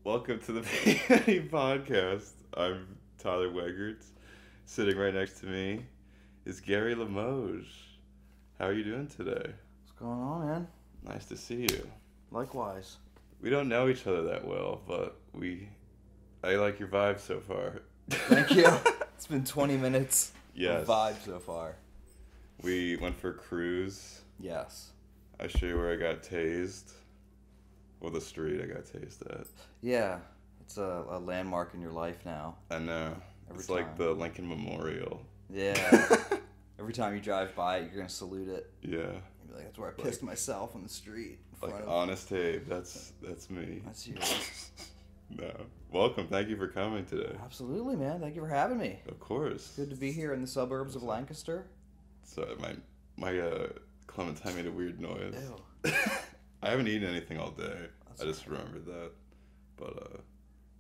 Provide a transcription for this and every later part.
Welcome to the Vaginas podcast. I'm Tyler Wegerts. Sitting right next to me is Gary Limoge. How are you doing today? What's going on, man? Nice to see you. Likewise. We don't know each other that well, but I like your vibe so far. Thank you. It's been 20 minutes Yes. of vibe so far. We went for a cruise. Yes. I show you where I got tased. Well, the street I got tased at. Yeah. It's a landmark in your life now. I know. Every It's like time. the Lincoln Memorial. Yeah. Every time you drive by it, you're going to salute it. Yeah. You'll be like, that's where I pissed myself on the street. In Like front of... honest Abe. That's me. That's you. No. Welcome. Thank you for coming today. Absolutely, man. Thank you for having me. Of course. Good to be here in the suburbs of Lancaster. So my Clementine made a weird noise. Ew. I haven't eaten anything all day. That's I just remembered that. But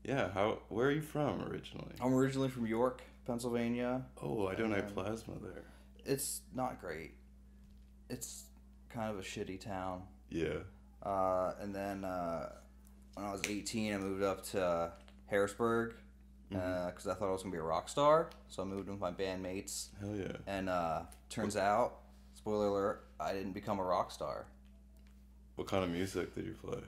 yeah, where are you from originally? I'm originally from York, Pennsylvania. Oh, I don't have plasma there. It's not great. It's kind of a shitty town. Yeah. And then when I was 18, I moved up to Harrisburg because I thought I was going to be a rock star. So I moved with my bandmates. Hell yeah. And turns out, spoiler alert, I didn't become a rock star. What kind of music did you play?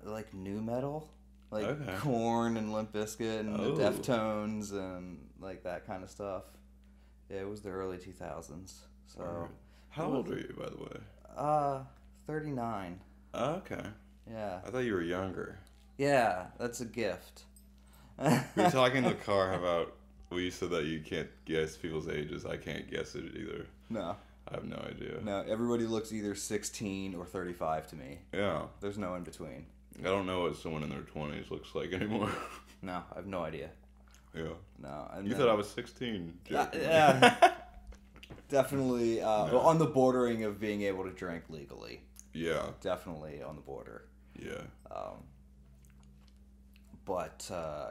Like new metal. Like Okay. Korn and Limp Bizkit and Oh. the Deftones and like that kind of stuff. Yeah, it was the early 2000s. So, Alright. How old are you, by the way? 39. Oh, okay. Yeah. I thought you were younger. Yeah, that's a gift. We were talking in the car about, well, you said that you can't guess people's ages. I can't guess it either. No. I have no idea. No, everybody looks either 16 or 35 to me. Yeah. There's no in between. I don't know what someone in their 20s looks like anymore. No, I have no idea. Yeah. No. And You then- thought I was 16. Yeah. Definitely on the bordering of being able to drink legally. Yeah. Definitely on the border. Yeah. But I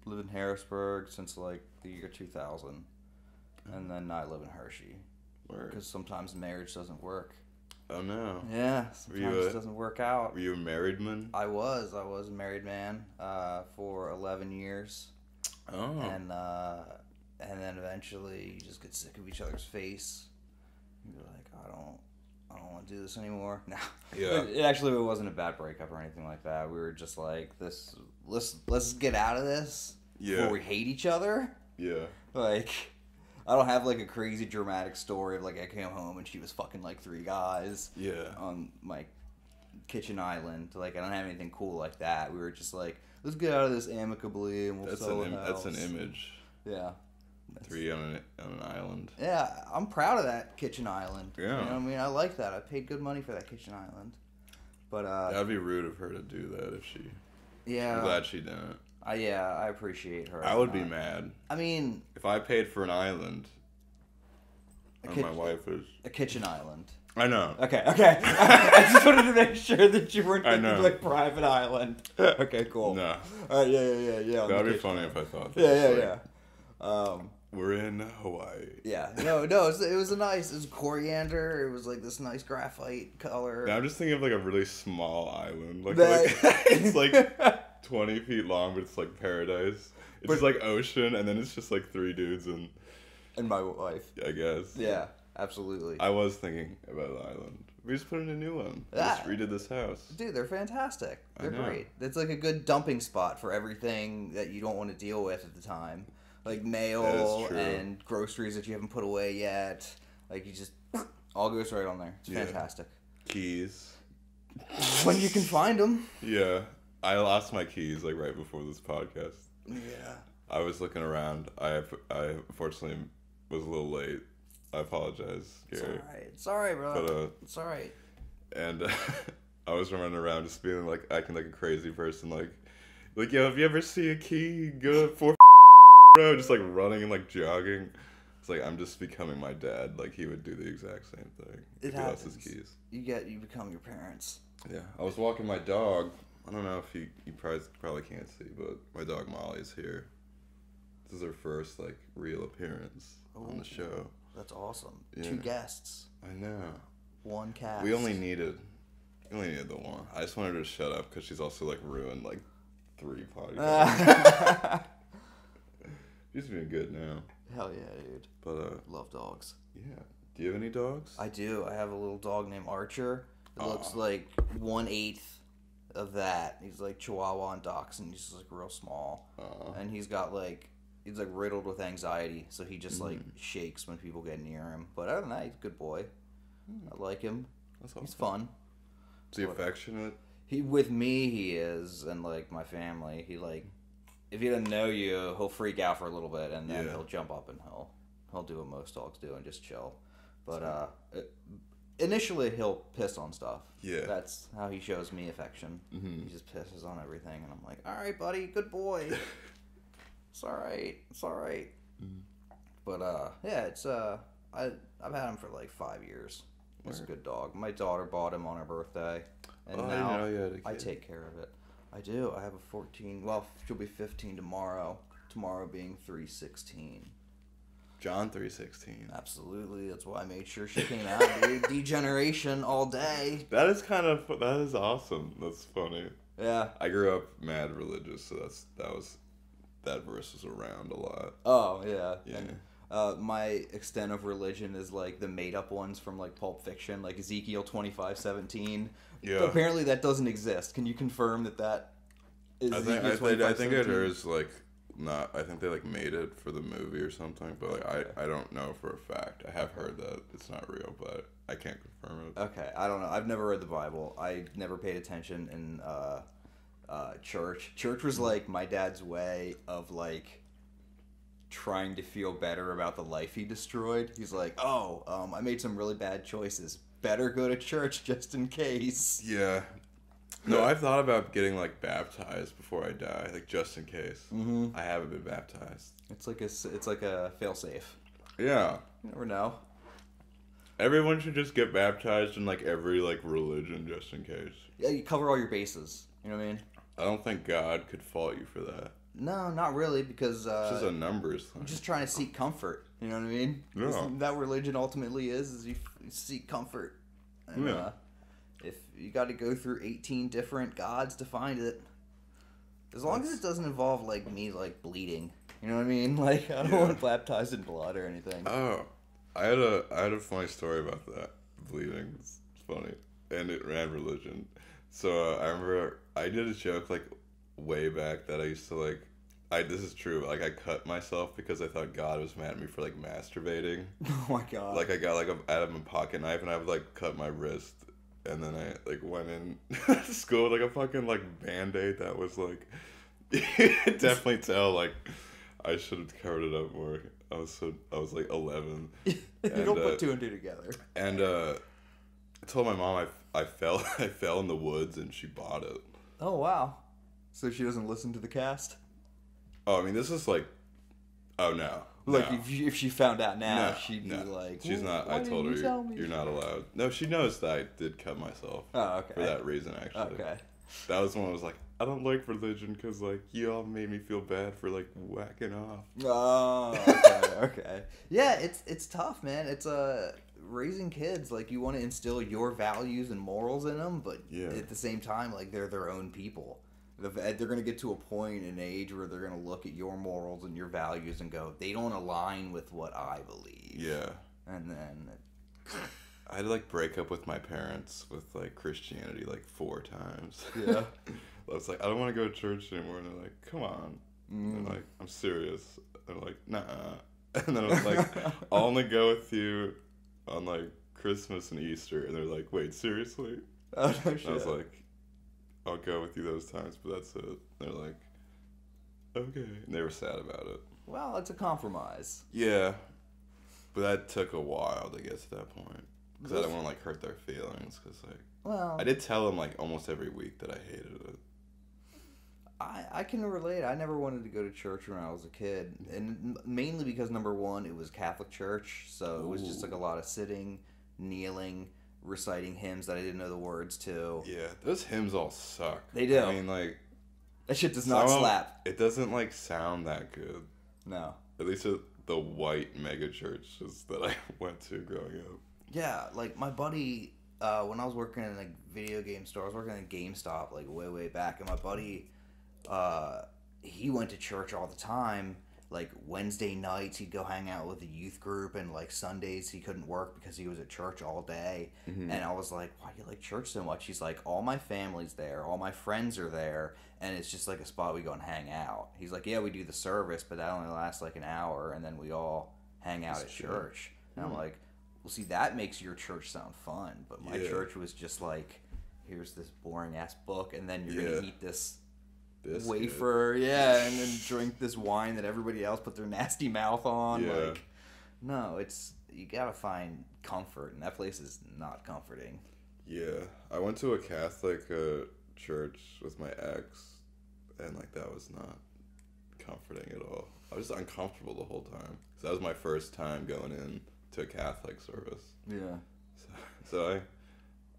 live in Harrisburg since like the year 2000, and then I live in Hershey Word. because sometimes marriage doesn't work. Oh no. Yeah, sometimes it doesn't work out. Were you a married man? I was a married man for 11 years, Oh. and then eventually you just get sick of each other's face. You're like, I don't want to do this anymore. No. Yeah. It wasn't a bad breakup or anything like that. We were just like, let's get out of this before we hate each other. Yeah. Like, I don't have like a crazy dramatic story of like I came home and she was fucking like 3 guys. Yeah. On my kitchen island. Like, I don't have anything cool like that. We were just like, let's get out of this amicably and we'll sell a house. That's an image. Yeah. 3 on an island. Yeah, I'm proud of that kitchen island. Yeah. You know what I mean? I like that. I paid good money for that kitchen island. But That'd be rude of her to do that if she. yeah. I'm glad she didn't. I appreciate her. I would be mad I mean, if I paid for an island. And my wife is. a kitchen island. I know. Okay. I just wanted to make sure that you weren't I thinking know. like private island. Okay, cool. No. All right, yeah. That'd be funny if I thought. That. Yeah. We're in Hawaii. Yeah. No. It was it was coriander. It was like this nice graphite color. Now I'm just thinking of like a really small island. Like That- it's like 20 feet long, but it's like paradise. It's just like ocean, and then it's just like 3 dudes and And my wife. I guess. Yeah, absolutely. I was thinking about an island. We just put in a new one. We Ah. just redid this house. Dude, they're fantastic. They're know. great. It's like a good dumping spot for everything that you don't want to deal with at the time. Like mail That is true. and groceries that you haven't put away yet. Like you just all goes right on there. It's Yeah. fantastic. Keys. When you can find them. Yeah. I lost my keys like right before this podcast. Yeah. I was looking around. I unfortunately was a little late. I apologize, Gary. It's all right, bro. But it's all right. and I was running around just being like acting like a crazy person, like yo, if you ever see a key, go for bro, just like running and like jogging. It's like I'm just becoming my dad. Like he would do the exact same thing. It if he lost his happens. keys. You become your parents. Yeah, I was walking my dog. I don't know if you probably can't see, but my dog Molly's here. This is her first like real appearance on the show. That's awesome. Yeah. 2 guests. I know. 1 cast. We only needed You only needed the one. I just wanted her to shut up because she's also like ruined like 3 podcasts. She's doing good now. Hell yeah, dude. But love dogs. Yeah. Do you have any dogs? I do. I have a little dog named Archer. It looks like 1/8 of that. He's like Chihuahua and Dachshund. He's just like real small. And he's like riddled with anxiety, so he just like shakes when people get near him. But other than that, he's a good boy. I like him. That's awesome. He's fun. Is he affectionate? With me he is, and like my family. He like, if he doesn't know you, he'll freak out for a little bit, and then he'll jump up and he'll do what most dogs do and just chill. But initially he'll piss on stuff. Yeah. That's how he shows me affection. Mm-hmm. He just pisses on everything, and I'm like, all right, buddy, good boy. It's all right. It's all right. Mm-hmm. But yeah, it's I've had him for like 5 years. He's a good dog. My daughter bought him on her birthday, and now I take care of it. I do. I have a 14. Well, she'll be 15 tomorrow. Tomorrow being 3/16. John 3:16. Absolutely. That's why I made sure she came out, dude. Degeneration all day. That is awesome. That's funny. Yeah. I grew up mad religious, so that verse was around a lot. Oh yeah. Yeah. And, my extent of religion is like the made up ones from like Pulp Fiction, like Ezekiel 25:17. Yeah. But apparently that doesn't exist. Can you confirm that is Ezekiel 25:17? I think it is like. Not, I think they like made it for the movie or something, but like I don't know for a fact. I have heard that it's not real, but I can't confirm it. Okay, I don't know. I've never read the Bible. I never paid attention in church. Church was like my dad's way of like trying to feel better about the life he destroyed. He's like, I made some really bad choices. Better go to church just in case. Yeah. No, I've thought about getting like baptized before I die, like just in case. Mm-hmm. I haven't been baptized. It's like a failsafe. Yeah. You never know. Everyone should just get baptized in like every like religion just in case. Yeah, you cover all your bases. You know what I mean? I don't think God could fault you for that. No, not really, because it's just a numbers thing. I'm just trying to seek comfort. You know what I mean? Yeah. Isn't that what religion ultimately is you seek comfort. And, yeah. If you got to go through 18 different gods to find it, as long as it doesn't involve like me like bleeding, you know what I mean? Like I don't want baptized in blood or anything. Oh, I had a funny story about that bleeding. It's funny, and it ran religion. So I remember I did a joke like way back that I used to like. This is true. Like I cut myself because I thought God was mad at me for like masturbating. Oh my god! Like I got like out of a pocket knife and I would like cut my wrist. And then I like went in to school with like a fucking like Band-Aid that was like you could definitely tell like I should have covered it up more. I was like 11. You don't put 2 and 2 together. And I told my mom I fell in the woods and she bought it. Oh wow. So she doesn't listen to the cast? Oh, I mean this is like no. Like, if she found out now, she'd be like... She's not... I told her, you're not allowed. No, she knows that I did cut myself. Oh, okay. For that reason, actually. Okay. That was when I was like, I don't like religion because, like, you all made me feel bad for, like, whacking off. Oh, okay. Yeah, it's tough, man. It's raising kids. Like, you want to instill your values and morals in them, but at the same time, like, they're their own people. They're going to get to a point in age where they're going to look at your morals and your values and go, they don't align with what I believe. Yeah. And then... I had to, like, break up with my parents with, like, Christianity, like, 4 times. Yeah. I was like, I don't want to go to church anymore. And they're like, come on. And they're like, I'm serious. And I'm like, nah. And then I was like, I'll only go with you on, like, Christmas and Easter. And they're like, wait, seriously? Oh, no shit. I was like... I'll go with you those times, but that's it. They're like, okay. And they were sad about it. Well, it's a compromise. Yeah. But that took a while to get to that point. Because I didn't want to, like, hurt their feelings. Because, like, I did tell them, like, almost every week that I hated it. I can relate. I never wanted to go to church when I was a kid. And mainly because, number one, it was Catholic church. So it was just, like, a lot of sitting, kneeling, reciting hymns that I didn't know the words to. Yeah, those hymns all suck. They do. I mean, like... That shit does not slap. It doesn't, like, sound that good. No. At least at the white mega churches that I went to growing up. Yeah, like, my buddy when I was working in a video game store, I was working at GameStop like way back, and my buddy, he went to church all the time. Like Wednesday nights, he'd go hang out with the youth group, and like Sundays he couldn't work because he was at church all day. Mm-hmm. And I was like, "Why do you like church so much?" He's like, "All my family's there, all my friends are there, and it's just like a spot we go and hang out." He's like, "Yeah, we do the service, but that only lasts like an hour, and then we all hang out at church." And I'm like, "Well, see, that makes your church sound fun, but my church was just like, here's this boring ass book, and then you're gonna eat this." Wafer, and then drink this wine that everybody else put their nasty mouth on. Like, no, it's, you gotta find comfort, and that place is not comforting. Yeah, I went to a Catholic church with my ex, and like that was not comforting at all. I was just uncomfortable the whole time. So that was my first time going in to a Catholic service. Yeah. So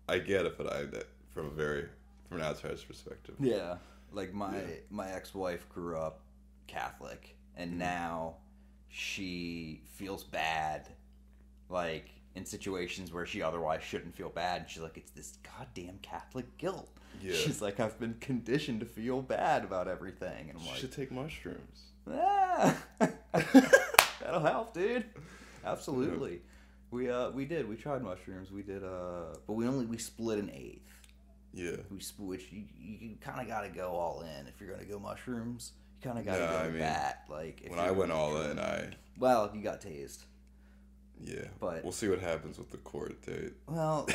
I get it, but from an outsider's perspective. Yeah. Like my ex-wife grew up Catholic, and now she feels bad, like in situations where she otherwise shouldn't feel bad. And she's like, it's this goddamn Catholic guilt. Yeah. She's like, I've been conditioned to feel bad about everything, and I'm like, you should take mushrooms. That'll help, dude. Absolutely. Yeah. We tried mushrooms. We did but we split an eighth. Yeah. Which you kind of got to go all in. If you're going to go mushrooms, you kind of got to go that. Like, if when I went all in, well, you got tased. Yeah. But we'll see what happens with the court date. Well,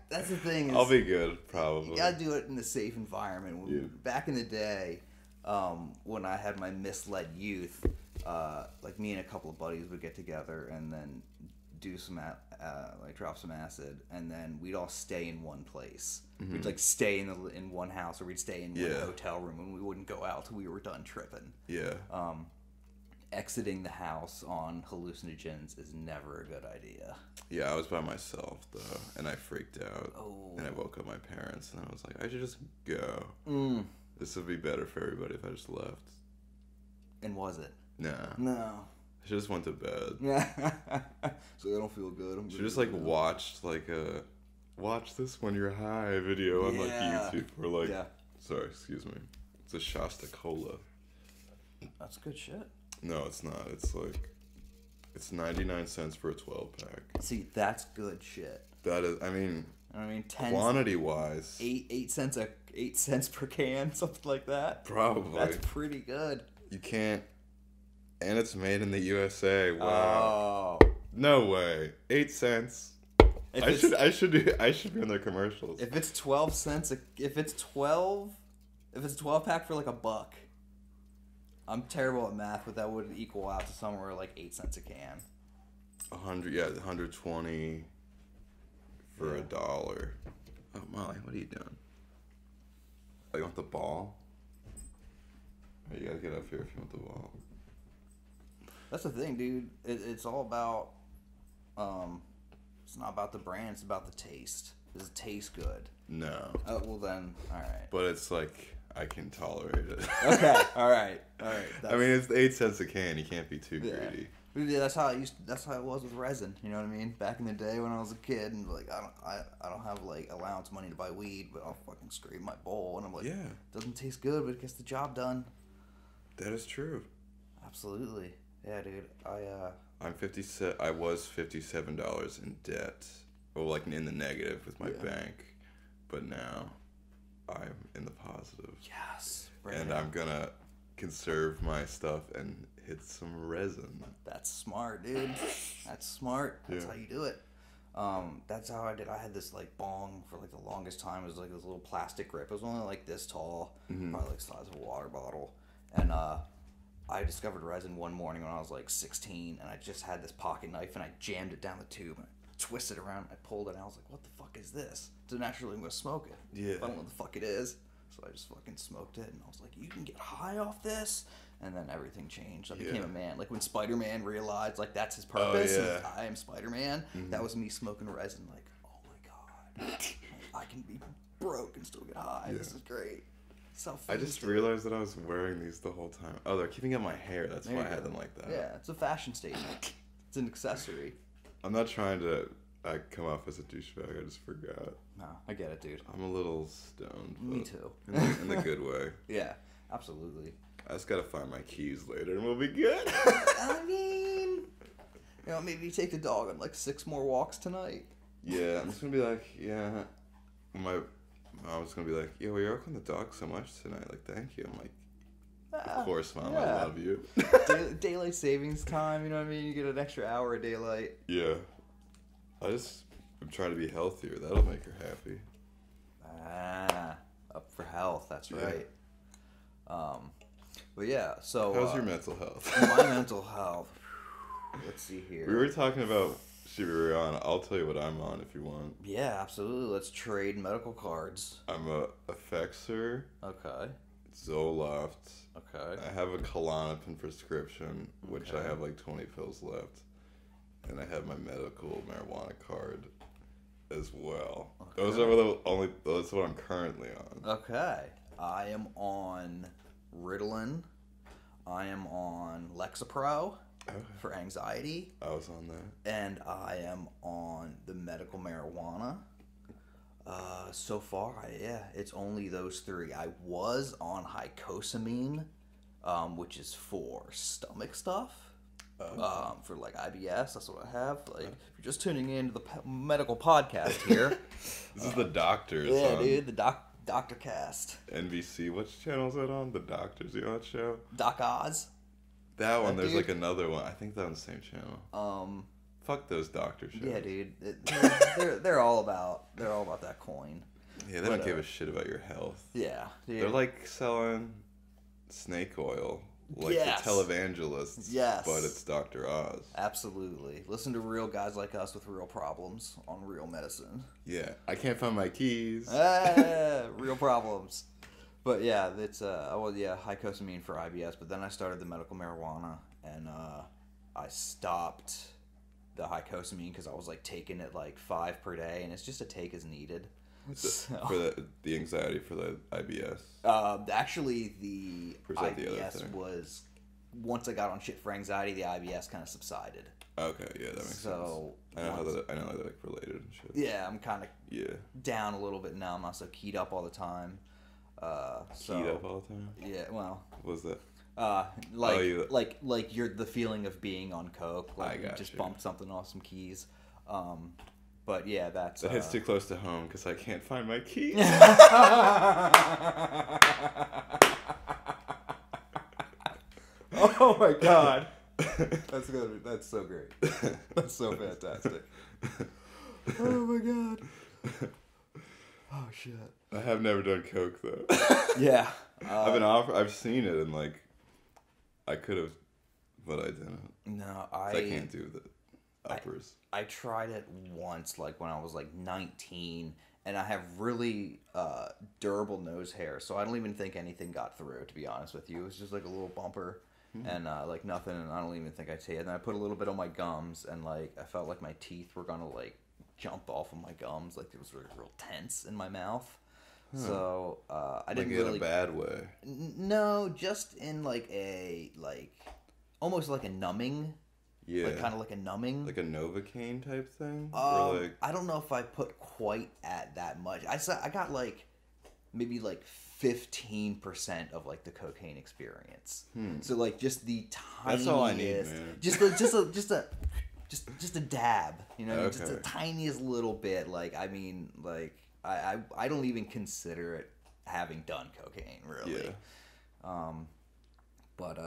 that's the thing. I'll be good, probably. You got to do it in a safe environment. Back in the day, when I had my misled youth, like me and a couple of buddies would get together and then do some drop some acid, and then we'd all stay in one place. Mm-hmm. We'd like stay in one house, or we'd stay in one hotel room, and we wouldn't go out till we were done tripping. Yeah. Exiting the house on hallucinogens is never a good idea. Yeah, I was by myself though, and I freaked out. Oh. And I woke up my parents, and I was like, I should just go. This would be better for everybody if I just left. And was it? No. I just went to bed. So I don't feel good. She just like watched watch this when you're high video on like YouTube or like sorry, excuse me. It's a Shasta Cola. That's good shit. No, it's not. It's like it's 99 cents for a 12-pack. See, that's good shit. That is, I mean 10 quantity wise, 8 cents per can, something like that. Probably. That's pretty good. You can't. And it's made in the USA. Wow. Oh. No way. 8 cents. I should be in their commercials. If it's 12 cents, if it's 12 pack for like $1. I'm terrible at math, but that would equal out to somewhere like 8 cents a can. 120 for $1. Oh, Molly, what are you doing? Oh, you want the ball? Oh, you gotta get up here if you want the ball. That's the thing, dude. It's all about, it's not about the brand, it's about the taste. Does it taste good? No. Oh, well then, alright. But it's like, I can tolerate it. Okay, alright. I mean, it's 8 cents a can, you can't be too greedy. Yeah, that's how it was with resin, you know what I mean? Back in the day when I was a kid, and like, I don't have like allowance money to buy weed, but I'll fucking scrape my bowl, and I'm like, doesn't taste good, but it gets the job done. That is true. Absolutely. Yeah, dude. I was $57 in debt, or like in the negative with my bank, but now I'm in the positive. Yes. And I'm gonna conserve my stuff and hit some resin. That's smart, dude. That's smart. That's how you do it. That's how I did. I had this like bong for like the longest time. It was like this little plastic grip. It was only like this tall, probably like the size of a water bottle, and I discovered resin one morning when I was like 16, and I just had this pocket knife, and I jammed it down the tube, and I twisted it around, and I pulled it, and I was like, what the fuck is this? So naturally, I'm going to smoke it. Yeah. I don't know what the fuck it is. So I just fucking smoked it, and I was like, you can get high off this? And then everything changed. I became a man. Like when Spider-Man realized, like, that's his purpose, and I am Spider-Man, that was me smoking resin, like, oh my god. I can be broke and still get high. This is great. I just realized that I was wearing these the whole time. Oh, they're keeping up my hair. That's why I had them like that. Yeah, it's a fashion statement. It's an accessory. I'm not trying to I come off as a douchebag. I just forgot. No, I get it, dude. I'm a little stoned. Me too. In the good way. Yeah, absolutely. I just gotta find my keys later and we'll be good. I mean, maybe take the dog on like 6 more walks tonight. Yeah, I'm just gonna be like, yeah. My mom's gonna be like, yo, you're walking the dog so much tonight. Like, thank you. I'm like, of course, Mom, I love you. Daylight savings time, you know what I mean? You get an extra hour of daylight. Yeah. I'm trying to be healthier. That'll make her happy. Up for health. That's right. But yeah, so... How's your mental health? My mental health. Let's see here. We were talking about Shibuya on. I'll tell you what I'm on if you want. Yeah, absolutely. Let's trade medical cards. I'm a Effexor. Okay. Zoloft. Okay. I have a Klonopin prescription, which I have like 20 pills left. And I have my medical marijuana card as well. Okay. Those are the only. That's what I'm currently on. Okay. I am on Ritalin. I am on Lexapro for anxiety. I was on that. And I am on the medical marijuana. So far, it's only those 3. I was on hycosamine, which is for stomach stuff. For like IBS, that's what I have. Like, if you're just tuning in to the medical podcast here, this is the doctors. Yeah, dude, the Doctor Cast. NBC, which channel is that on? The Doctors, you know that show? Doc Oz. That one. There's like another one. I think they're on the same channel. Fuck those doctor shows. Yeah, dude. They're all about that coin. Yeah, they don't give a shit about your health. Yeah, dude. They're like selling snake oil. Like the televangelists, but it's Dr. Oz. Absolutely. Listen to real guys like us with real problems on real medicine. Yeah, I can't find my keys. Real problems. But yeah, it's hycosamine for IBS. But then I started the medical marijuana, and I stopped the hycosamine because I was like taking it like 5 per day, and it's just a take as needed. For the anxiety for the IBS. Actually, the IBS was once I got on shit for anxiety, the IBS kind of subsided. Okay, yeah, that makes sense. I know they're like related and shit. Yeah, I'm kind of down a little bit now. I'm not so keyed up all the time. Keyed up all the time? Yeah, well. What was that? Like you're the feeling of being on coke. Like you just bumped something off some keys. But yeah, that hits too close to home because I can't find my keys. Oh my god, that's so great. That's so fantastic. Oh my god. Oh shit. I have never done coke though. Yeah. I've seen it and like, I could have, but I didn't. No, I can't do the uppers. I tried it once, like when I was like 19, and I have really durable nose hair, so I don't even think anything got through, to be honest with you. It was just like a little bumper, and like nothing, and I don't even think I tasted it. And I put a little bit on my gums, and like I felt like my teeth were gonna like jump off of my gums, like it was real tense in my mouth. So I didn't really... in a bad way. No, just in like almost like a numbing. Yeah. Like kind of like a numbing. Like a Novocaine type thing? I don't know if I put quite at that much. I got like maybe like 15% of like the cocaine experience. So like just the tiniest. That's all I need, man. Just a dab, you know, okay. just the tiniest little bit. Like I mean, like I don't even consider it having done cocaine really. Yeah. But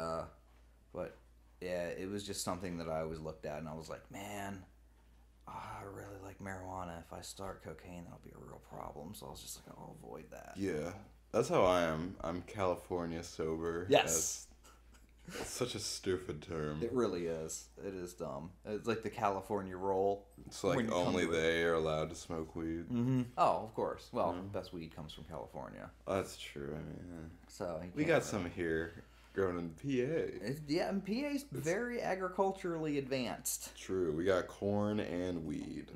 yeah, it was just something that I always looked at, and I was like, man, I really like marijuana. If I start cocaine, that'll be a real problem. So I was just like, I'll avoid that. Yeah, that's how I am. I'm California sober. Yes. It's such a stupid term. It really is. It is dumb. It's like the California roll. It's like only they are allowed to smoke weed. Mm-hmm. Oh, of course. Well, best weed comes from California. That's true. I mean, so we got some here. Grown in PA. And PA's very agriculturally advanced. True. We got corn and weed.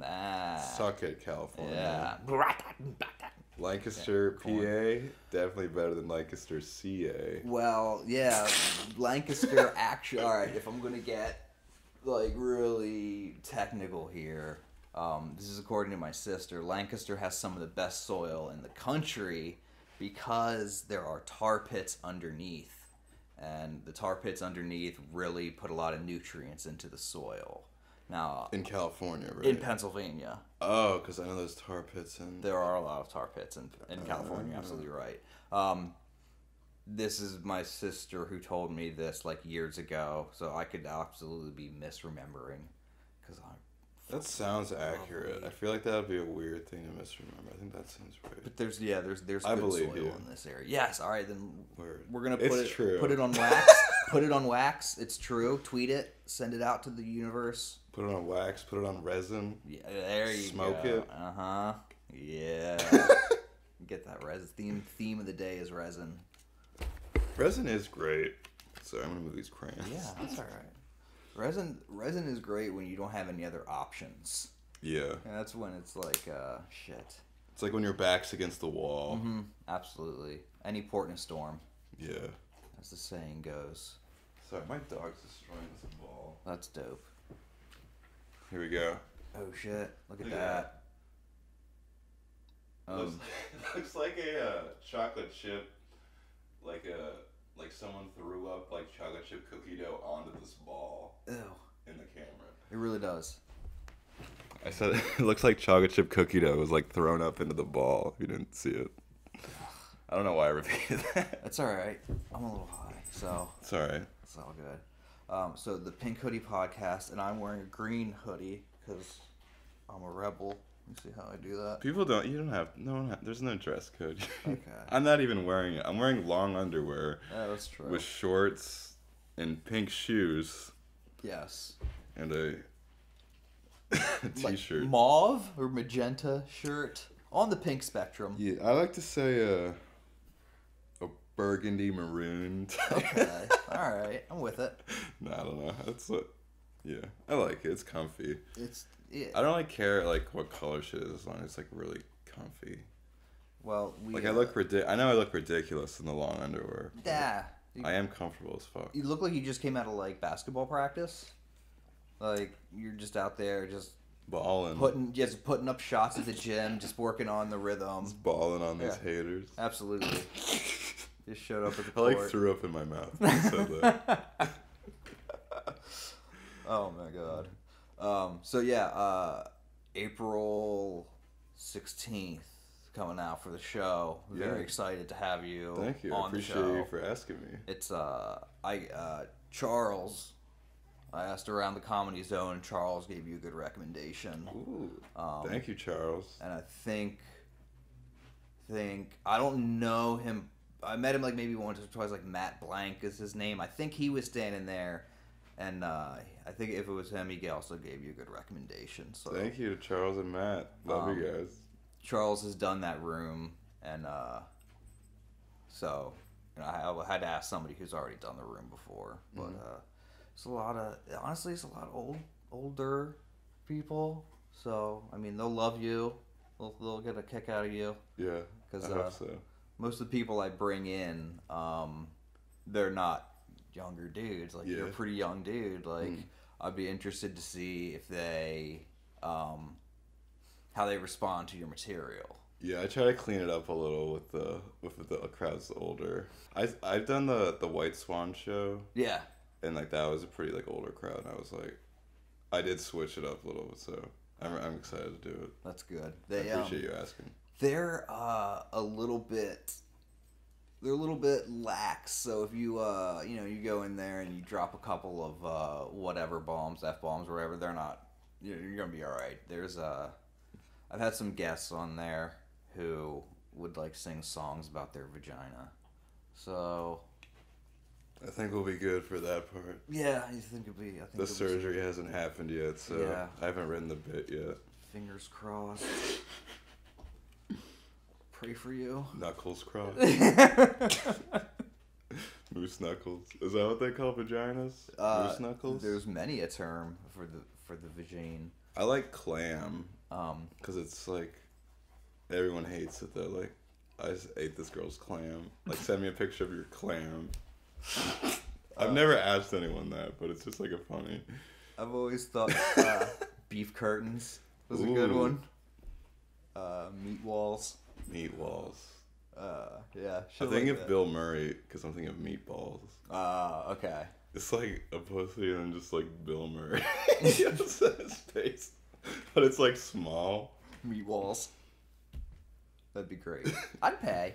Suck it, California. Yeah. Lancaster, PA, definitely better than Lancaster, CA. Well, yeah, Lancaster actually. All right, if I'm gonna get like really technical here, This is according to my sister. Lancaster has some of the best soil in the country because there are tar pits underneath. And the tar pits underneath really put a lot of nutrients into the soil. Now, in California, right? In Pennsylvania. Oh, because I know there's tar pits in... There are a lot of tar pits in California, absolutely right. This is my sister who told me this like years ago, so I could absolutely be misremembering. That sounds accurate. I feel like that would be a weird thing to misremember. I think that sounds right. But there's good soil in this area. Yes, all right, then we're gonna put it on wax. Put it on wax. It's true. Tweet it. Send it out to the universe. Put it on wax. Put it on resin. Yeah, there you Smoke go. it. Yeah. Get that resin theme of the day is resin. Resin is great. Sorry, I'm gonna move these crayons. Yeah, that's all right. Resin is great when you don't have any other options. Yeah. And that's when it's like, shit. It's like when your back's against the wall. Mm-hmm. Absolutely. Any port in a storm. Yeah. As the saying goes. Sorry, my dog's destroying this ball. That's dope. Here we go. Oh shit! Look at that. Looks like a chocolate chip, like someone threw up like chocolate chip cookie dough onto this ball. Ew. In the camera. It really does. I said it looks like chocolate chip cookie dough was like thrown up into the ball. If you didn't see it. I don't know why I repeated that. It's all right. I'm a little high, so it's all right. It's all good. So the Pink Hoodie podcast, and I'm wearing a green hoodie because I'm a rebel. Let me see how I do that. There's no dress code. Okay. I'm not even wearing it. I'm wearing long underwear. Yeah, that's true. With shorts and pink shoes. Yes. And a t-shirt. Like mauve or magenta shirt on the pink spectrum. Yeah, I like to say a burgundy maroon. Okay. All right. I'm with it. No, I don't know. Yeah, I like it. It's comfy. Yeah. I don't really care like what color shit is as long as it's like really comfy. Well, I know I look ridiculous in the long underwear. Yeah. I am comfortable as fuck. You look like you just came out of like basketball practice. Like you're just out there just balling. Putting up shots at the gym, just working on the rhythm. Just balling on these haters. Absolutely. Just showed up at the I court. like threw up in my mouth. When I said that. Oh my god. So yeah, April 16th coming out for the show. Very excited to have you. Thank you. On I appreciate the show. you for asking me. It's Charles. I asked around the Comedy Zone, and Charles gave you a good recommendation. Ooh. Thank you, Charles. And I think I don't know him. I met him like maybe once or twice. Like Matt Blank is his name. I think he was standing there, and I think if it was him, he also gave you a good recommendation. So thank you to Charles and Matt. Love you guys. Charles has done that room, and so I had to ask somebody who's already done the room before, but it's a lot of older people. So I mean, they'll love you. They'll get a kick out of you. Yeah, because I hope so. Most of the people I bring in, they're not younger dudes. Like you're a pretty young dude. Like I'd be interested to see if they, how they respond to your material. Yeah, I try to clean it up a little with the crowds older. I've done the White Swan show. Yeah. And like that was a pretty like older crowd, and I was like, I did switch it up a little bit, so I'm excited to do it. That's good. I appreciate you asking. They're a little bit lax. So if you you go in there and you drop a couple of whatever bombs, F-bombs, whatever, they're not. You're gonna be all right. I've had some guests on there who would like sing songs about their vagina. So I think we'll be good for that part. Yeah, I think it'll be. The surgery hasn't happened yet, so I haven't written the bit yet. Fingers crossed. Pray for you. Knuckles crossed. Moose knuckles. Is that what they call vaginas? Moose knuckles. There's many a term for the vagine. I like clam. Because it's like everyone hates it though. Like I just ate this girl's clam. Like send me a picture of your clam. I've never asked anyone that, but it's just like a funny. I've always thought beef curtains. was a good one. Meatballs. Meatballs. Yeah. I think of Bill Murray because I'm thinking of meatballs. Okay. It's like a pussy and just like Bill Murray. Yes, his face. But it's like small. Meatballs. That'd be great. I'd pay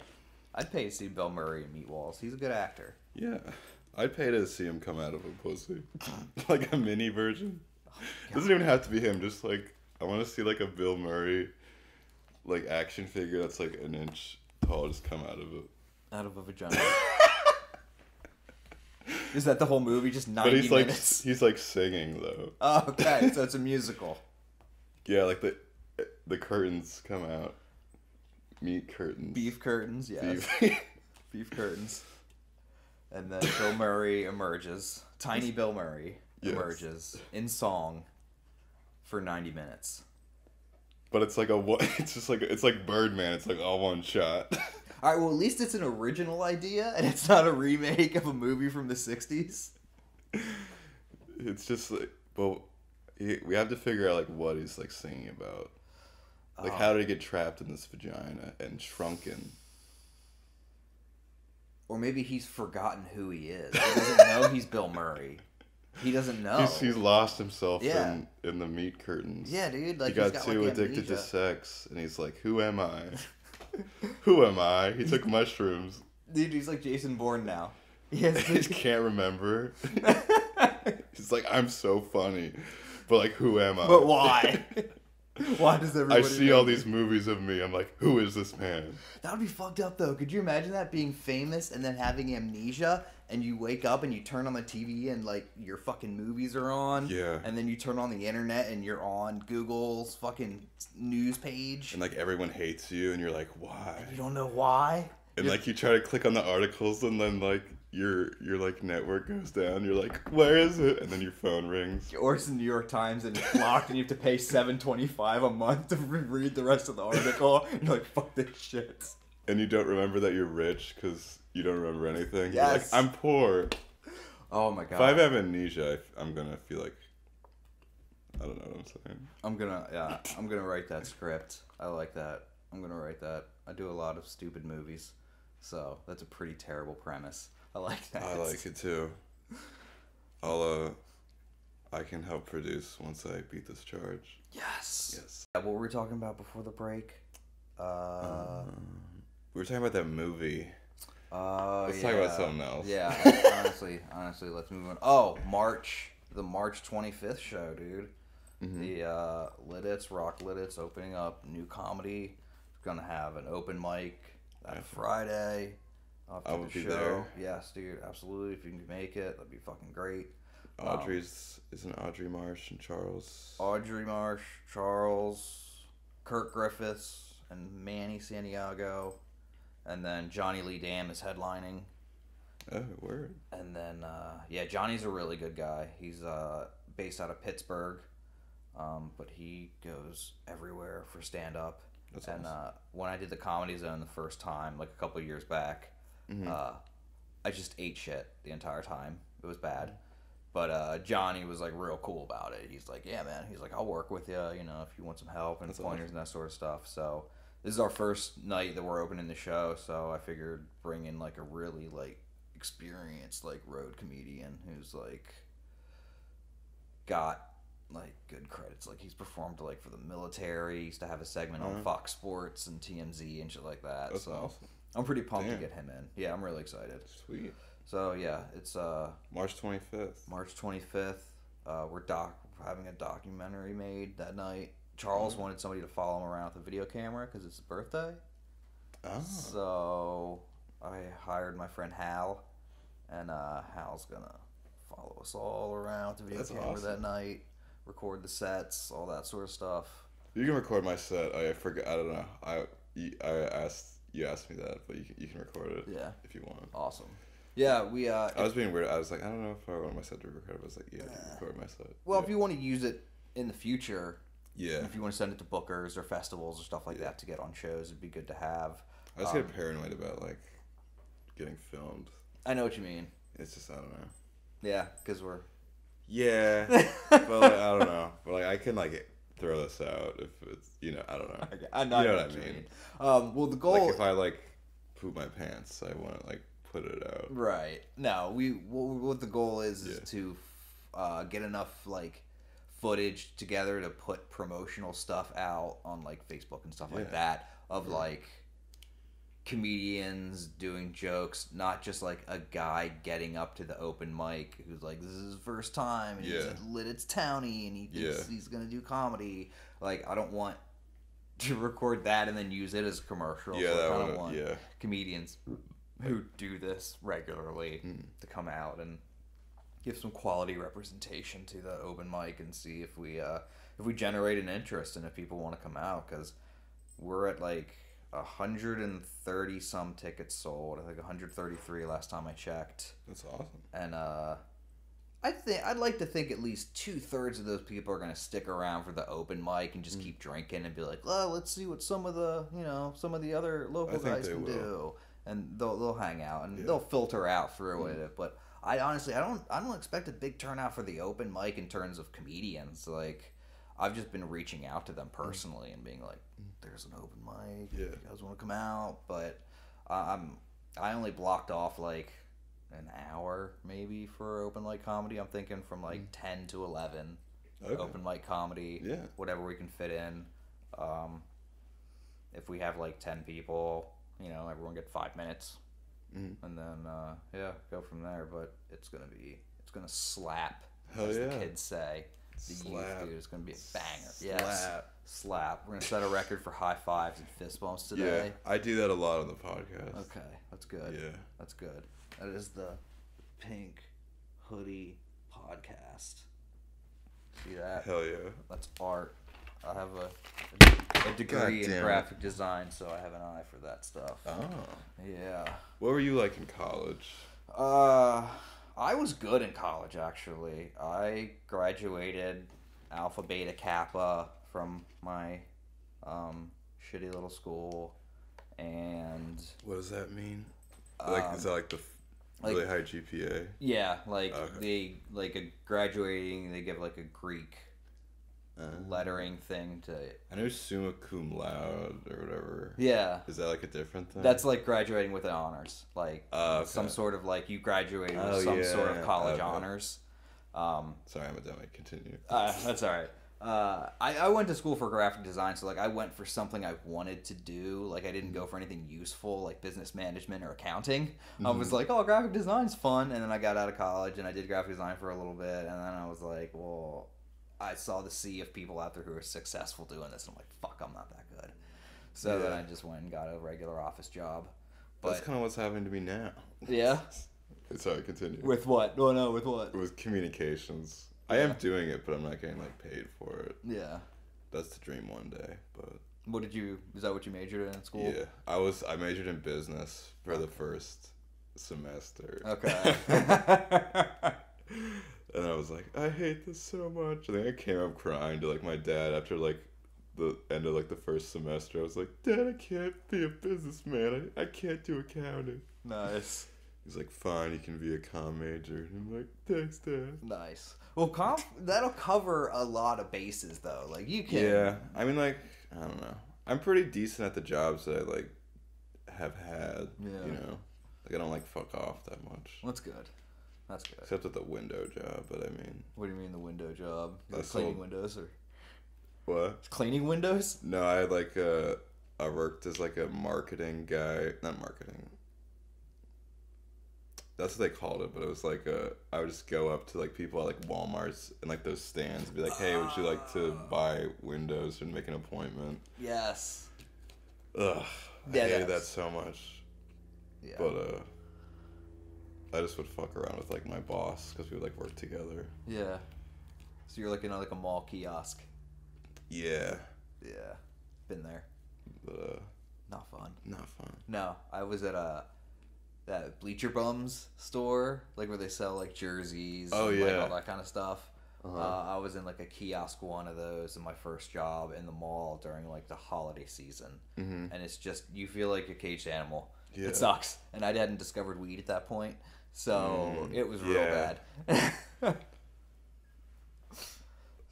to see Bill Murray in Meatballs. He's a good actor. Yeah. I'd pay to see him come out of a pussy. Like a mini version. Doesn't even have to be him. Just like, I want to see like a Bill Murray like action figure that's like an inch tall just come out of it. Out of a vagina. Is that the whole movie? Just 90 but he's minutes? Like, he's like singing though. Oh, okay. So it's a musical. Yeah, like the curtains come out. Meat curtains. Beef curtains, yes. Beef curtains. And then Bill Murray emerges. Tiny Bill Murray emerges in song for 90 minutes. But it's like it's like Birdman. It's like all one shot. All right, well, at least it's an original idea, and it's not a remake of a movie from the 60s. It's just like, well, we have to figure out like what he's like singing about. Like, how did he get trapped in this vagina and shrunken? Or maybe he's forgotten who he is. He doesn't know he's Bill Murray. He doesn't know. He's lost himself in the meat curtains. Yeah, dude. Like, he got too addicted to sex, and he's like, who am I? Who am I? He took mushrooms. Dude, he's like Jason Bourne now. He just can't remember. He's like, I'm so funny. But like, who am I? But why? Why does everybody... I see all these movies of me. I'm like, who is this man? That would be fucked up, though. Could you imagine that, being famous and then having amnesia, and you wake up and you turn on the TV and, like, your fucking movies are on? Yeah. And then you turn on the internet and you're on Google's fucking news page. And, like, everyone hates you, and you're like, why? And you don't know why? And, like, you try to click on the articles, and then, like, your like, network goes down. You're like, where is it? And then your phone rings. Or it's the New York Times, and it's blocked, and you have to pay $7.25 a month to read the rest of the article. And you're like, fuck this shit. And you don't remember that you're rich because you don't remember anything. Yes. You're like, I'm poor. Oh, my God. If I have amnesia, I'm going to feel like... I don't know what I'm saying. I'm gonna write that script. I like that. I'm gonna write that. I do a lot of stupid movies, so that's a pretty terrible premise. I like that. I like it too. I can help produce once I beat this charge. Yes. What were we talking about before the break? We were talking about that movie. Let's talk about something else. Yeah, honestly, let's move on. Oh, the March 25th show, dude. Mm-hmm. The Lidits, Rock Lidits, opening up new comedy. Gonna have an open mic that Friday. I will be there. Yes, dude, absolutely. If you can make it, that'd be fucking great. Isn't Audrey Marsh and Charles? Audrey Marsh, Charles, Kirk Griffiths, and Manny Santiago, and then Johnny Lee Dam is headlining. Oh, word. And then Johnny's a really good guy. He's based out of Pittsburgh, but he goes everywhere for stand up. That's awesome. When I did the Comedy Zone the first time, like a couple of years back. Mm-hmm. I just ate shit the entire time. It was bad. But Johnny was like real cool about it. He's like, yeah, man. He's like, I'll work with you, if you want some help and That's pointers awesome. And that sort of stuff. So this is our first night that we're opening the show. So I figured bring in like a really like experienced like road comedian who's like got like good credits. Like he's performed like for the military. He used to have a segment on Fox Sports and TMZ and shit like that. That's awesome. I'm pretty pumped to get him in. Yeah, I'm really excited. Sweet. So yeah, it's March 25th. March 25th. We're having a documentary made that night. Charles wanted somebody to follow him around with a video camera because it's his birthday. Oh. So I hired my friend Hal, and Hal's gonna follow us all around with the video camera that night, record the sets, all that sort of stuff. You can record my set. I forgot. I don't know. You asked me that, but you can record it. Yeah. If you want. Awesome. Yeah, I was being weird. I was like, I don't know if I want my set to record. I was like, yeah, record my set. Well, if you want to use it in the future, yeah. If you want to send it to bookers or festivals or stuff like that to get on shows, it'd be good to have. I just get paranoid about like getting filmed. I know what you mean. It's just I don't know. Yeah, because we're. Yeah, but like, I don't know. But like I can like throw this out if it's, you know, I don't know. Okay, you know what I mean? Well, the goal... Like, if I, like, poop my pants, I want to, like, put it out. Right. No, what the goal is to get enough, like, footage together to put promotional stuff out on, like, Facebook and stuff like that of, like, comedians doing jokes, not just, like, a guy getting up to the open mic who's like, this is his first time, and he's lit its townie, and he thinks he's gonna do comedy. Like, I don't want to record that and then use it as a commercial. Yeah, so I kind of want comedians who do this regularly to come out and give some quality representation to the open mic and see if we generate an interest and if people want to come out, because we're at like 130 some tickets sold. I think 133 last time I checked. That's awesome. And I'd like to think at least 2/3 of those people are gonna stick around for the open mic and just keep drinking and be like, oh, let's see what some of the other local guys can do, and they'll hang out and they'll filter out through it. But I honestly I don't expect a big turnout for the open mic in terms of comedians. Like, I've just been reaching out to them personally and being like, there's an open mic, if you guys want to come out. But I only blocked off like an hour maybe for open mic comedy. I'm thinking from like 10 to 11 open mic comedy, whatever we can fit in. If we have like 10 people, you know, everyone get 5 minutes, and then go from there. But it's gonna slap, as the kids say. The youth, dude, is going to be a banger. Yes. Slap. We're going to set a record for high fives and fist bumps today. Yeah, I do that a lot on the podcast. Okay, that's good. Yeah. That's good. That is the Pink Hoodie Podcast. See that? Hell yeah. That's art. I have a degree in graphic design, so I have an eye for that stuff. Oh. Yeah. What were you like in college? I was good in college, actually. I graduated Alpha Beta Kappa from my shitty little school, and... What does that mean? Like, is that like the really high GPA? Yeah, like, they, like, graduating, they give, like, a Greek lettering thing to... I know summa cum laude or whatever. Yeah. Is that like a different thing? That's like graduating with an honors. Like, some sort of, like, you graduated with some sort of college honors. Sorry, I'm a dummy. Continue. That's all right. I went to school for graphic design, so, like, I went for something I wanted to do. Like, I didn't go for anything useful, like business management or accounting. I was like, oh, graphic design's fun. And then I got out of college, and I did graphic design for a little bit. And then I was like, well... I saw the sea of people out there who are successful doing this, and I'm like, fuck, I'm not that good. So then I just went and got a regular office job. But, that's kind of what's happening to me now. Yeah? Sorry, continue. With what? Oh, no, with what? With communications. I am doing it, but I'm not getting, like, paid for it. Yeah. That's the dream one day, but... Is that what you majored in school? Yeah. I majored in business for the first semester. Okay. And I was like, I hate this so much. I think I came up crying to, like, my dad after, like, the end of, like, the first semester. I was like, Dad, I can't be a businessman. I can't do accounting. Nice. He's like, fine, you can be a comm major. And I'm like, thanks, Dad. Nice. Well, that'll cover a lot of bases, though. Like, you can... Yeah. I mean, like, I don't know. I'm pretty decent at the jobs that I, like, have had. Yeah. You know? Like, I don't, like, fuck off that much. That's good. That's good. Except with the window job, but I mean... What do you mean the window job? Cleaning windows, or... What? Cleaning windows? No, I had, like, I worked as, like, a marketing guy. Not marketing. That's what they called it, but it was, like, I would just go up to, like, people at, like, Walmart's and, like, those stands and be like, hey, would you like to buy windows and make an appointment? Yes. Ugh. I hated that so much. Yeah. But, I just would fuck around with, like, my boss because we would, like, work together. Yeah. So you're like in, like, a mall kiosk. Yeah. Yeah. Been there. But, not fun. Not fun. No. I was at that Bleacher Bums store, like, where they sell, like, jerseys and, like, all that kind of stuff. I was in, like, a kiosk one of those in my first job in the mall during, like, the holiday season. And it's just, you feel like a caged animal. Yeah. It sucks. And I hadn't discovered weed at that point. So it was real bad.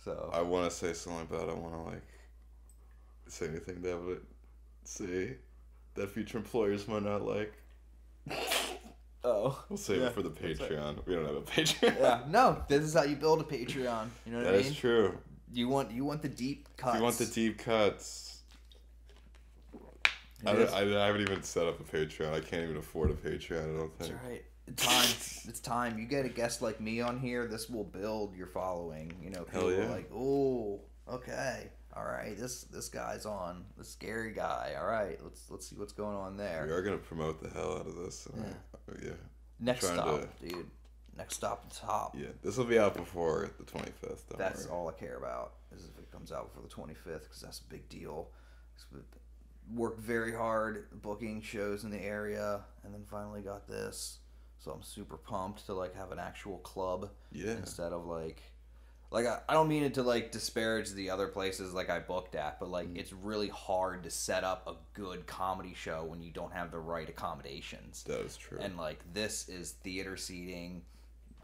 So I want to say something, but I don't want to like say anything that would say that future employers might not like. Oh. We'll save it for the Patreon. We don't have a Patreon. Yeah, no, this is how you build a Patreon. You know what I mean? That is true. You want the deep cuts. If you want the deep cuts. I haven't even set up a Patreon. I can't even afford a Patreon, I don't think. That's right. It's time. You get a guest like me on here, this will build your following. You know, people are like, oh, okay. All right, this guy's on. This Gary guy. All right, let's see what's going on there. We are gonna promote the hell out of this. Yeah. Next stop, dude. Next stop at the top. Yeah, this will be out before the 25th. That's all I care about, is if it comes out before the 25th, because that's a big deal. Worked very hard booking shows in the area, and then finally got this. So I'm super pumped to like have an actual club instead of like I don't mean it to like disparage the other places like I booked at, but like it's really hard to set up a good comedy show when you don't have the right accommodations. That is true. And like this is theater seating,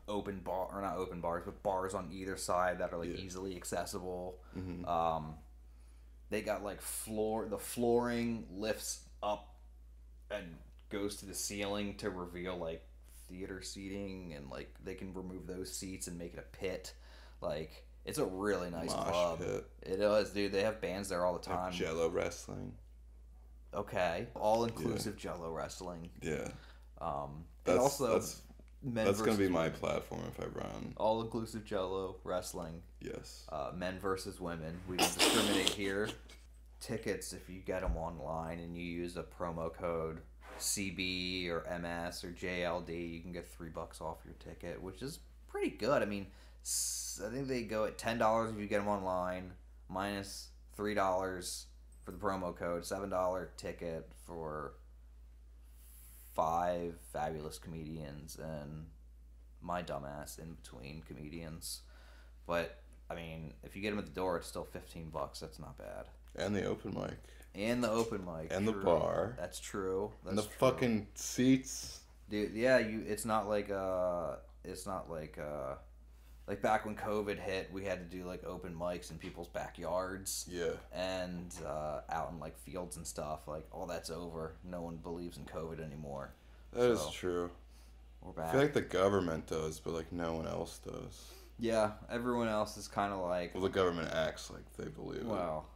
open bar or not open bars, but bars on either side that are like easily accessible. Mm-hmm. They got like the flooring lifts up and goes to the ceiling to reveal like theater seating, and like they can remove those seats and make it a pit. Like it's a really nice club. Pit. It is, dude. They have bands there all the time. Jello wrestling. Okay, all inclusive Jello wrestling. Yeah. And also that's gonna be my platform if I run. All inclusive Jello wrestling. Yes. Men versus women. We don't discriminate here. Tickets, if you get them online and you use a promo code CB or MS or JLD, you can get $3 off your ticket, which is pretty good. I mean, I think they go at $10 if you get them online, minus $3 for the promo code, $7 ticket for 5 fabulous comedians and my dumbass in between comedians. But I mean, if you get them at the door, it's still $15. That's not bad. And the open mic. And the open mic. And true. The bar. That's true. And the fucking seats. Dude, yeah, it's not like like back when COVID hit, we had to do like open mics in people's backyards. Yeah. And out in like fields and stuff. Like all that's over. No one believes in COVID anymore. That is true. We're back. I feel like the government does, but like no one else does. Yeah, everyone else is kind of like... Well, the government acts like they believe it. Well,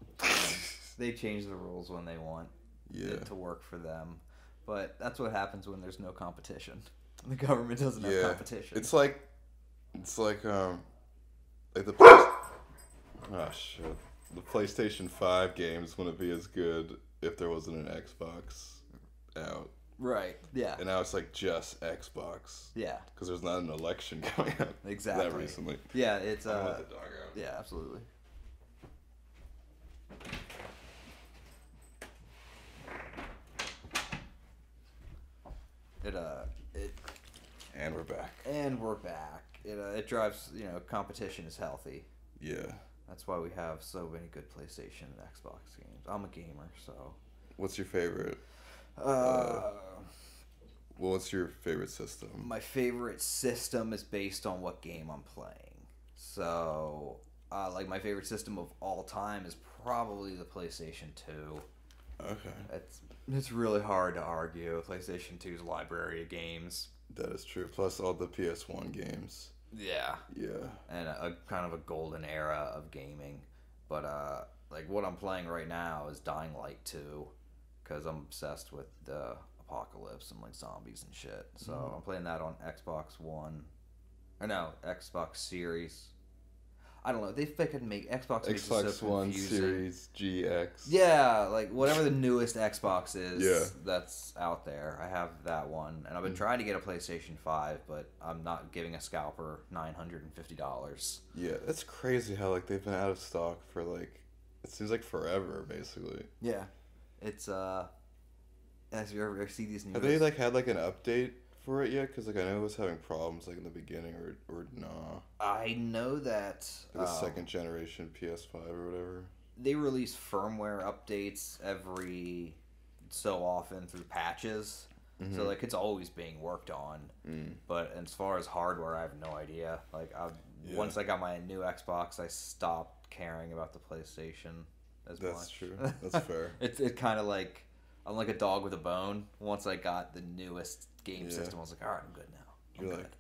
they change the rules when they want it to work for them. But that's what happens when there's no competition. The government doesn't have competition. It's like the the PlayStation 5 games wouldn't be as good if there wasn't an Xbox out. Right, yeah. And now it's like just Xbox. Yeah. Because there's not an election going up. Exactly. That recently. Yeah, it's... I'm gonna let the dog out. Yeah, absolutely. And we're back. And we're back. It drives, competition is healthy. Yeah. That's why we have so many good PlayStation and Xbox games. I'm a gamer, so... What's your favorite? What's your favorite system? My favorite system is based on what game I'm playing. So, like my favorite system of all time is probably the PlayStation 2. Okay. It's really hard to argue. PlayStation 2's library of games. That is true. Plus all the PS1 games. Yeah. Yeah. And a kind of a golden era of gaming. But like what I'm playing right now is Dying Light 2, because I'm obsessed with the apocalypse and like zombies and shit. So I'm playing that on Xbox One. Or no, Xbox Series. I don't know. They fucking make Xbox makes it so confusing. Xbox One Series GX. Yeah, like whatever the newest Xbox is that's out there. I have that one. And I've been trying to get a PlayStation 5, but I'm not giving a scalper $950. Yeah, that's crazy how like they've been out of stock for like it seems like forever basically. Yeah. It's as you ever see these new Have they like had like an update for it yet? Because like I know it was having problems like in the beginning or nah. I know that the second generation PS5 or whatever. They release firmware updates every so often through patches. Mm-hmm. So like it's always being worked on. But as far as hardware, I have no idea. Like once I got my new Xbox, I stopped caring about the PlayStation as much. That's true. That's fair. It kind of like, I'm like a dog with a bone. Once I got the newest game system, I was like, all right, I'm good now. You're like,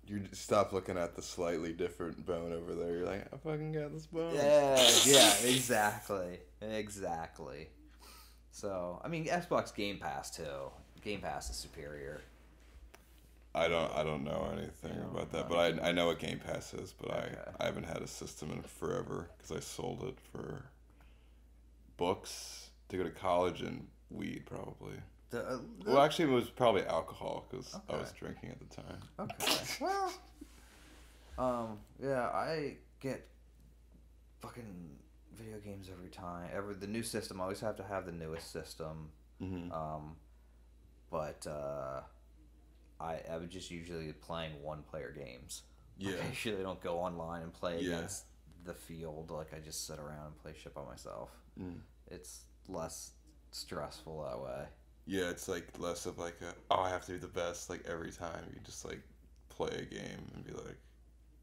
you stop looking at the slightly different bone over there. You're like, I fucking got this bone. Yeah, exactly. So, I mean, Xbox Game Pass too. Game Pass is superior. I don't know anything about that, but I know what Game Pass is, but I haven't had a system in forever because I sold it for books to go to college and weed probably. Well, actually, it was probably alcohol because I was drinking at the time. Okay. Well, yeah, I get fucking video games every time. The new system, I always have to have the newest system. Mm-hmm. But I would just usually playing one-player games. Yeah. I usually don't go online and play against the field. Like, I just sit around and play shit by myself. Mm. It's less stressful that way. Yeah, it's like less of like I have to be the best like every time. You just like play a game and be like,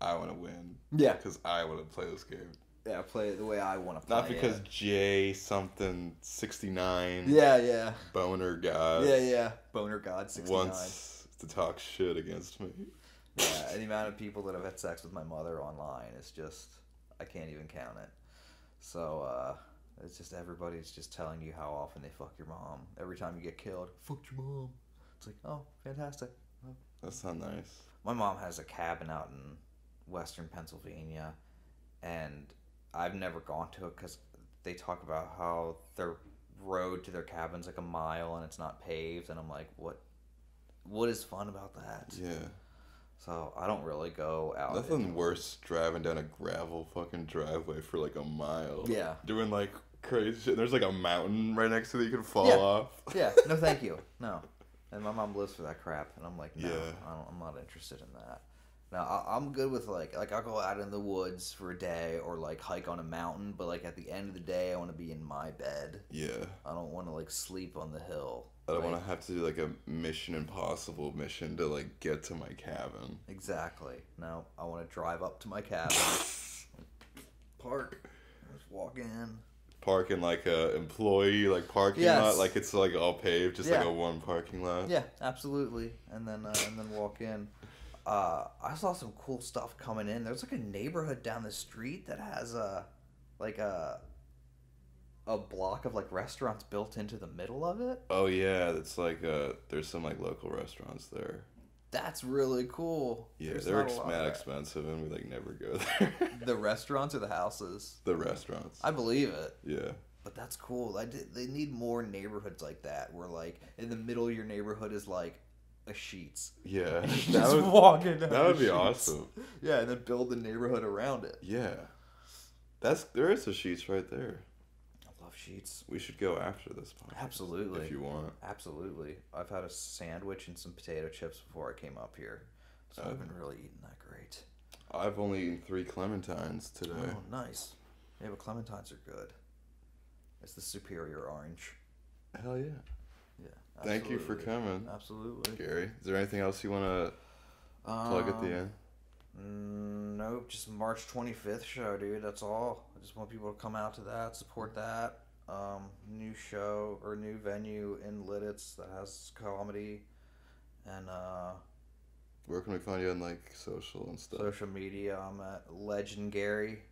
I want to win. Yeah. Because I want to play this game. Yeah, play it the way I want to play it. Not because J something 69. Yeah. Boner God. Yeah. Boner God 69. Wants to talk shit against me. Yeah, the amount of people that have had sex with my mother online is just, I can't even count it. So, it's just everybody's just telling you how often they fuck your mom. Every time you get killed, fucked your mom. It's like, oh, fantastic. Oh. That's not nice. My mom has a cabin out in western Pennsylvania, and I've never gone to it because they talk about how their road to their cabin's like a mile and it's not paved, and I'm like, what is fun about that? Yeah. So I don't really go out. Nothing worse driving down a gravel fucking driveway for like a mile. Yeah. Doing like crazy shit. There's like a mountain right next to it you can fall off. Yeah. No, thank you. No. And my mom lives for that crap, and I'm like, no, I'm not interested in that. Now, I'm good with, like I'll go out in the woods for a day or, like, hike on a mountain, but, like, at the end of the day, I want to be in my bed. Yeah. I don't want to, like, sleep on the hill. I don't want to have to do, like, a Mission Impossible mission to, like, get to my cabin. Exactly. No, I want to drive up to my cabin, park, just walk in. Park in, like, a employee, like, parking lot, like it's, like, all paved, just, like, a one parking lot. Yeah, absolutely. And then walk in. I saw some cool stuff coming in. There's like a neighborhood down the street that has a block of like restaurants built into the middle of it. Oh yeah, that's like there's some like local restaurants there. That's really cool. Yeah, they're mad expensive, and we like never go there. The restaurants or the houses? The restaurants. I believe it. Yeah. But that's cool. They need more neighborhoods like that, where like in the middle of your neighborhood is like a Sheets. Yeah. Just walking down that would be Sheets. awesome. Yeah, and then build the neighborhood around it. Yeah. There is a Sheets right there. I love Sheets. We should go after this podcast. Absolutely. If you want. Absolutely. I've had a sandwich and some potato chips before I came up here. So I've been really eating that great. I've only eaten 3 clementines today. Oh, nice. Yeah, but clementines are good. It's the superior orange. Hell yeah. Yeah. Thank you for coming. Absolutely. Gary, is there anything else you want to plug at the end? Nope, just March 25th show, dude. That's all. I just want people to come out to that, support that. New show or new venue in Lidditz that has comedy. And where can we find you on like social and stuff? Social media. I'm at legend.gary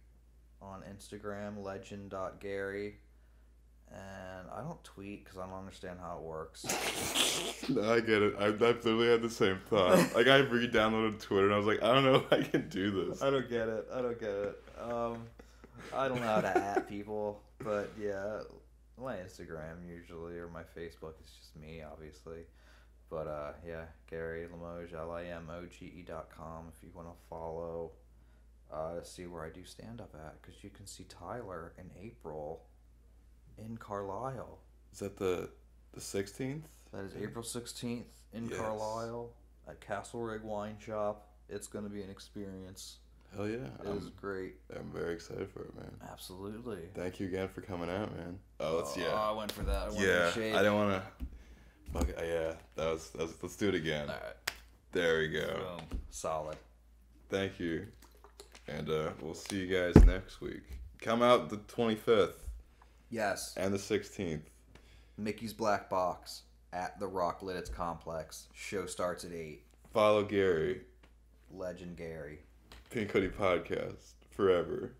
on Instagram, legend.gary. And I don't tweet because I don't understand how it works. No, I get it. I've literally had the same thought. Like, I re-downloaded Twitter and I was like, I don't know if I can do this. I don't get it. I don't know how to at people. But yeah, my Instagram usually, or my Facebook is just me, obviously. But yeah, Gary Limoge, LIMOGE.com if you want to follow, see where I do stand-up at. Because you can see Tyler in April in Carlisle. Is that the 16th? That is April 16th in Carlisle at Castle Rig Wine Shop. It's going to be an experience. Hell yeah. It is great. I'm very excited for it, man. Absolutely. Thank you again for coming out, man. Oh, I went for that. I don't want to. Fuck it. Yeah, let's do it again. All right. There we go. Boom. Solid. Thank you. And we'll see you guys next week. Come out the 25th. Yes. And the 16th. Mickey's Black Box at the Rock Lidditz Complex. Show starts at 8. Follow Gary. Legend Gary. Pink Hoodie Podcast. Forever.